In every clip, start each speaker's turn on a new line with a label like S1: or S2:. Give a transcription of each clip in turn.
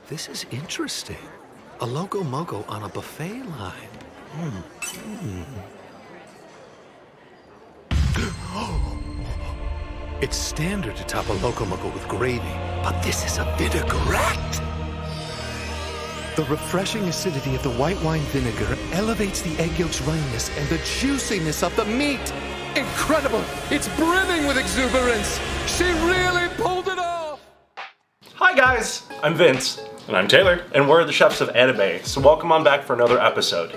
S1: This is interesting. A Loco Moco on a buffet line. It's standard to top a Loco Moco with gravy, but this is a vinaigrette. The refreshing acidity of the white wine vinegar elevates the egg yolk's runniness and the juiciness of the meat. Incredible! It's brimming with exuberance. She really pulled it off!
S2: Hi guys, I'm Vince.
S3: And I'm Taylor.
S2: And we're the chefs of anime, so welcome on back for another episode.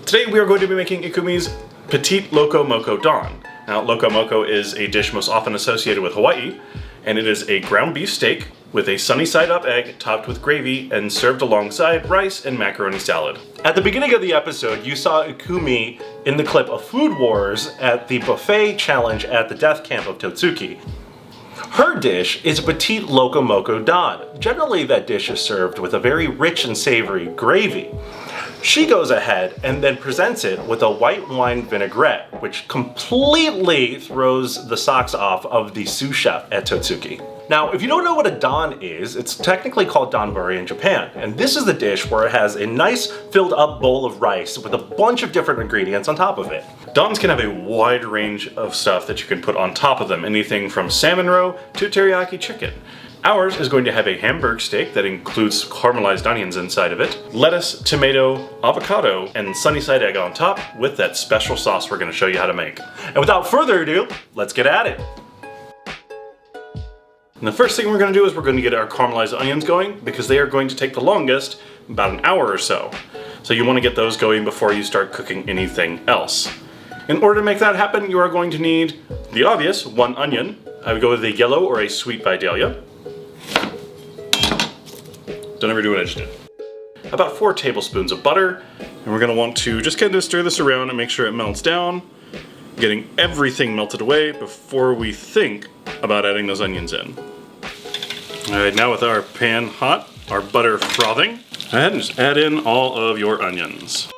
S3: Today we are going to be making Ikumi's Petite Loco Moco Don. Now, Loco Moco is a dish most often associated with Hawaii, and it is a ground beef steak with a sunny side up egg topped with gravy and served alongside rice and macaroni salad.
S2: At the beginning of the episode, you saw Ikumi in the clip of Food Wars at the buffet challenge at the death camp of Totsuki. Her dish is a Petite Loco Moco Don. Generally, that dish is served with a very rich and savory gravy. She goes ahead and then presents it with a white wine vinaigrette, which completely throws the socks off of the sous chef at Totsuki. Now, if you don't know what a don is, it's technically called donburi in Japan, and this is the dish where it has a nice filled up bowl of rice with a bunch of different ingredients on top of it.
S3: Dons can have a wide range of stuff that you can put on top of them, anything from salmon roe to teriyaki chicken. Ours is going to have a Hamburg steak that includes caramelized onions inside of it, lettuce, tomato, avocado, and sunny side egg on top with that special sauce we're going to show you how to make.
S2: And without further ado, let's get at it.
S3: And the first thing we're going to do is we're going to get our caramelized onions going because they are going to take the longest, about an hour or so. So you want to get those going before you start cooking anything else. In order to make that happen, you are going to need the obvious, one onion. I would go with a yellow or a sweet Vidalia. Don't ever do what I just did. About 4 tablespoons of butter, and we're gonna want to just kind of stir this around and make sure it melts down, getting everything melted away before we think about adding those onions in. All right, now with our pan hot, our butter frothing, go ahead and just add in all of your onions.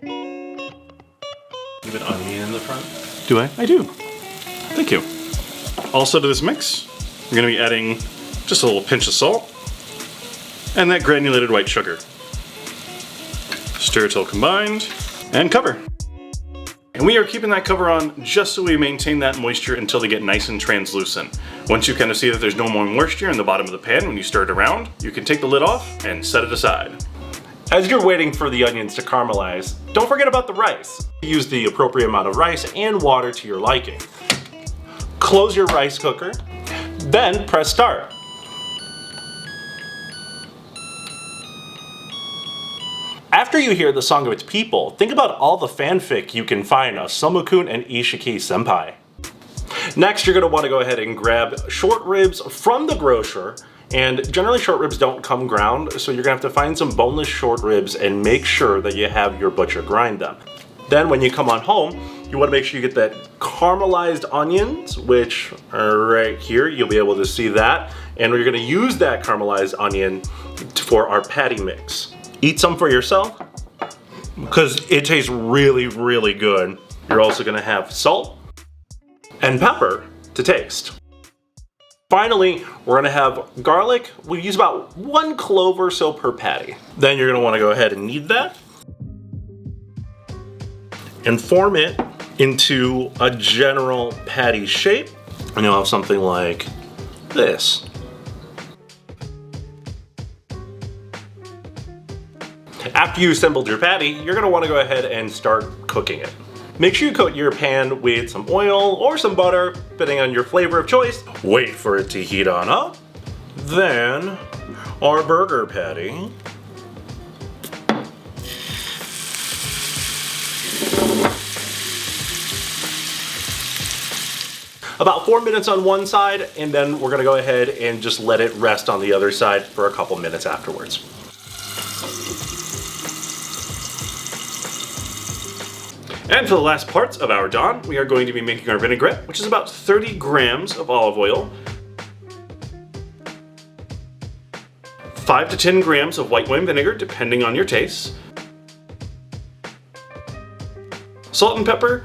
S2: You have an onion in the front?
S3: Do I? I do. Thank you. Also to this mix, we're going to be adding just a little pinch of salt and that granulated white sugar. Stir till combined and cover. And we are keeping that cover on just so we maintain that moisture until they get nice and translucent. Once you kind of see that there's no more moisture in the bottom of the pan when you stir it around, you can take the lid off and set it aside.
S2: As you're waiting for the onions to caramelize, don't forget about the rice. Use the appropriate amount of rice and water to your liking. Close your rice cooker, then press start. After you hear the song of its people, think about all the fanfic you can find of Soma-kun and Ishiki Senpai. Next, you're going to want to go ahead and grab short ribs from the grocer, and generally short ribs don't come ground, so you're going to have to find some boneless short ribs and make sure that you have your butcher grind them. Then when you come on home, you want to make sure you get that caramelized onions, which are right here. You'll be able to see that. And we're going to use that caramelized onion for our patty mix. Eat some for yourself because it tastes really, really good. You're also going to have salt and pepper to taste. Finally, we're going to have garlic. We use about 1 clove or so per patty. Then you're going to want to go ahead and knead that and form it into a general patty shape. And you'll have something like this. After you assembled your patty, you're going to want to go ahead and start cooking it. Make sure you coat your pan with some oil or some butter, depending on your flavor of choice. Wait for it to heat on up. Then, our burger patty. About 4 minutes on one side, and then we're gonna go ahead and just let it rest on the other side for a couple minutes afterwards. And for the last parts of our don, we are going to be making our vinaigrette, which is about 30 grams of olive oil, 5 to 10 grams of white wine vinegar, depending on your taste, salt and pepper,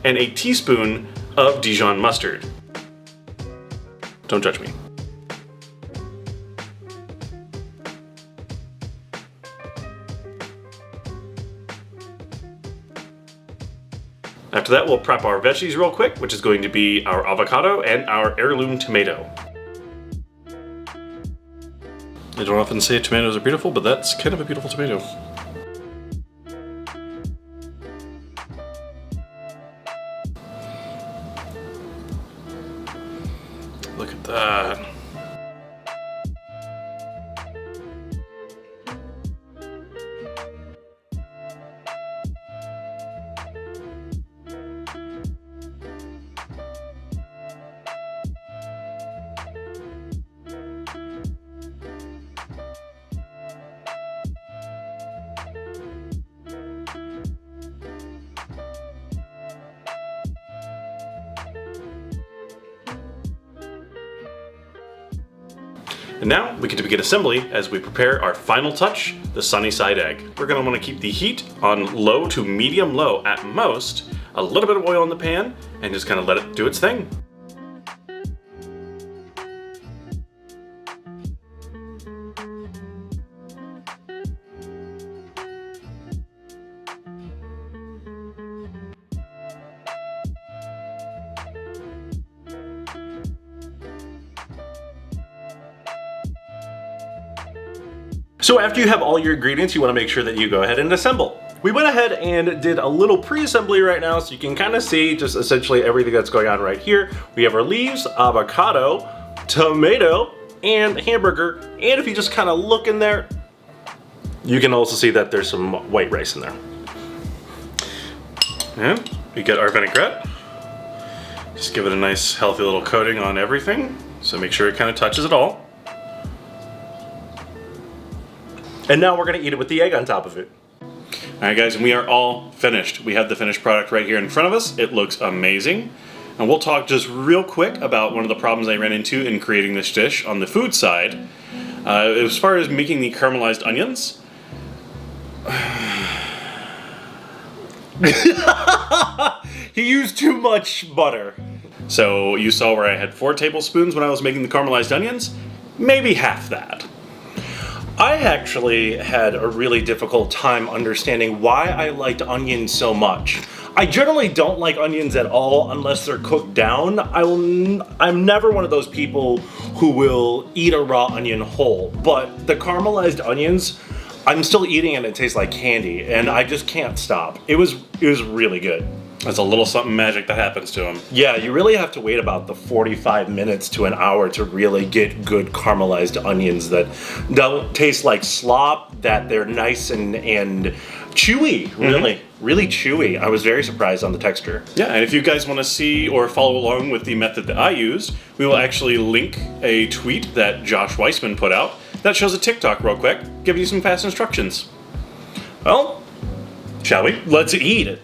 S2: and a teaspoon
S3: of Dijon mustard. Don't judge me. After that, we'll prep our veggies real quick, which is going to be our avocado and our heirloom tomato. I don't often say tomatoes are beautiful, but that's kind of a beautiful tomato. Look at that. And now we get to begin assembly as we prepare our final touch, the sunny side egg. We're gonna wanna keep the heat on low to medium low at most, a little bit of oil in the pan, and just kind of let it do its thing.
S2: So after you have all your ingredients, you want to make sure that you go ahead and assemble. We went ahead and did a little pre-assembly right now, so you can kind of see just essentially everything that's going on right here. We have our leaves, avocado, tomato, and hamburger. And if you just kind of look in there, you can also see that there's some white rice in there.
S3: And we get our vinaigrette. Just give it a nice healthy little coating on everything. So make sure it kind of touches it all.
S2: And now we're gonna eat it with the egg on top of it.
S3: Alright guys, and we are all finished. We have the finished product right here in front of us. It looks amazing. And we'll talk just real quick about one of the problems I ran into in creating this dish on the food side. As far as making the caramelized onions.
S2: He used too much butter.
S3: So you saw where I had 4 tablespoons when I was making the caramelized onions. Maybe half that.
S2: I actually had a really difficult time understanding why I liked onions so much. I generally don't like onions at all unless they're cooked down. I'm never one of those people who will eat a raw onion whole, but the caramelized onions, I'm still eating and it tastes like candy, and I just can't stop. It was really good.
S3: That's a little something magic that happens to them.
S2: Yeah, you really have to wait about the 45 minutes to an hour to really get good caramelized onions that don't taste like slop, that they're nice and chewy, really chewy. I was very surprised on the texture.
S3: Yeah, and if you guys want to see or follow along with the method that I used, we will actually link a tweet that Josh Weissman put out that shows a TikTok real quick, giving you some fast instructions.
S2: Well, shall we? Let's eat it.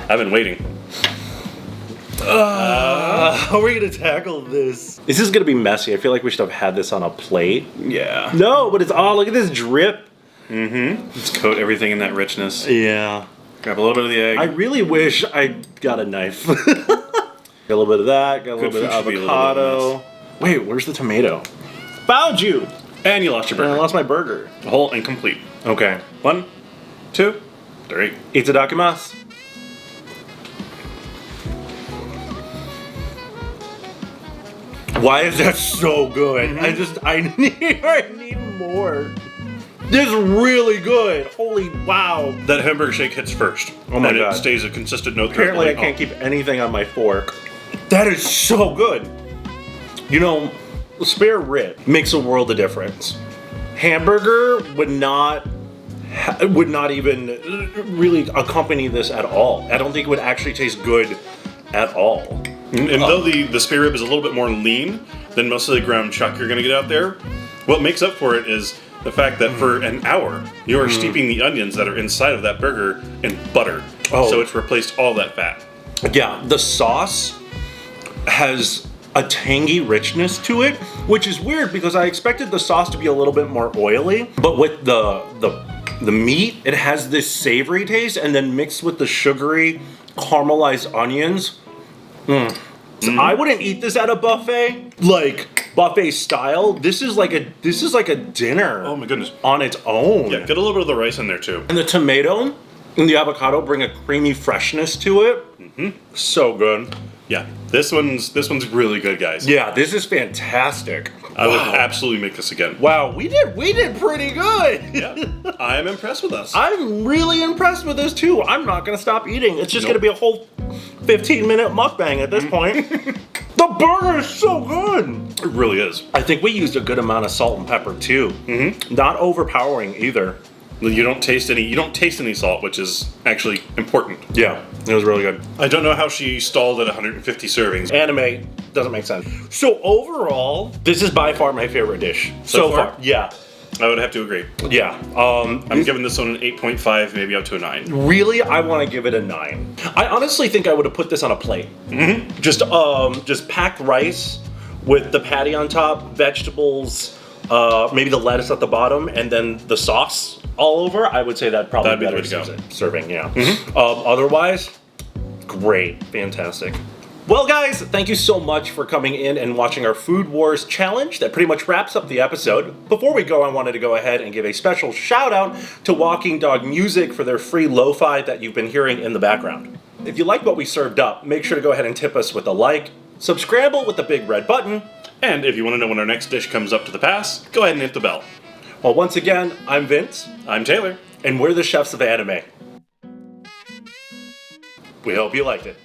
S3: I've been waiting.
S2: How are we gonna tackle this? This is gonna be messy. I feel like we should have had this on a plate.
S3: Yeah.
S2: No, but it's all, look at this drip.
S3: Let's coat everything in that richness.
S2: Yeah.
S3: Grab a little bit of the egg.
S2: I really wish I got a knife. Got a little bit of that, got a little bit of avocado. Wait, where's the tomato? Found you!
S3: And you lost your burger.
S2: And I lost my burger.
S3: Whole and complete.
S2: Okay.
S3: 1, 2, 3.
S2: Itadakimasu. Why is that so good? I need more. This is really good. Holy wow.
S3: That hamburger shake hits first.
S2: Oh my God.
S3: It stays a consistent note.
S2: Apparently I can't keep anything on my fork. That is so good. You know, spare rib makes a world of difference. Hamburger would not even really accompany this at all. I don't think it would actually taste good at all.
S3: And though the spare rib is a little bit more lean than most of the ground chuck you're gonna get out there, what makes up for it is the fact that for an hour you are steeping the onions that are inside of that burger in butter.
S2: Oh.
S3: So it's replaced all that fat.
S2: Yeah, the sauce has a tangy richness to it, which is weird because I expected the sauce to be a little bit more oily, but with the meat, it has this savory taste, and then mixed with the sugary caramelized onions, So I wouldn't eat this at a buffet, like buffet style. This is like a dinner.
S3: Oh my goodness.
S2: On its own.
S3: Yeah, get a little bit of the rice in there too.
S2: And the tomato and the avocado bring a creamy freshness to it. So good.
S3: Yeah, this one's really good, guys.
S2: Yeah, this is fantastic.
S3: I would absolutely make this again.
S2: Wow, we did pretty good.
S3: Yeah, I am impressed with us.
S2: I'm really impressed with this too. I'm not gonna stop eating. It's just gonna be a whole 15-minute mukbang at this point. The burger is so good.
S3: It really is.
S2: I think we used a good amount of salt and pepper too. Not overpowering either.
S3: You don't taste any salt, which is actually important.
S2: Yeah, it was really good.
S3: I don't know how she stalled at 150 servings.
S2: Anime doesn't make sense. So overall, this is by far my favorite dish
S3: So far?
S2: Yeah,
S3: I would have to agree.
S2: yeah.
S3: I'm giving this one an 8.5, maybe up to a 9.
S2: Really, I want to give it a 9. I honestly think I would have put this on a plate. Just packed rice with the patty on top, vegetables, maybe the lettuce at the bottom, and then the sauce all over. I would say that'd probably
S3: That'd be the
S2: better
S3: way to go.
S2: serving. Yeah. Otherwise, great, fantastic. Well, guys, thank you so much for coming in and watching our Food Wars challenge. That pretty much wraps up the episode. Before we go, I wanted to go ahead and give a special shout out to Walking Dog Music for their free lo-fi that you've been hearing in the background. If you like what we served up, make sure to go ahead and tip us with a like, subscribe with the big red button,
S3: And if you want to know when our next dish comes up to the pass, go ahead and hit the bell.
S2: well, once again, I'm Vince,
S3: I'm Taylor.
S2: and we're the chefs of anime. We hope you liked it.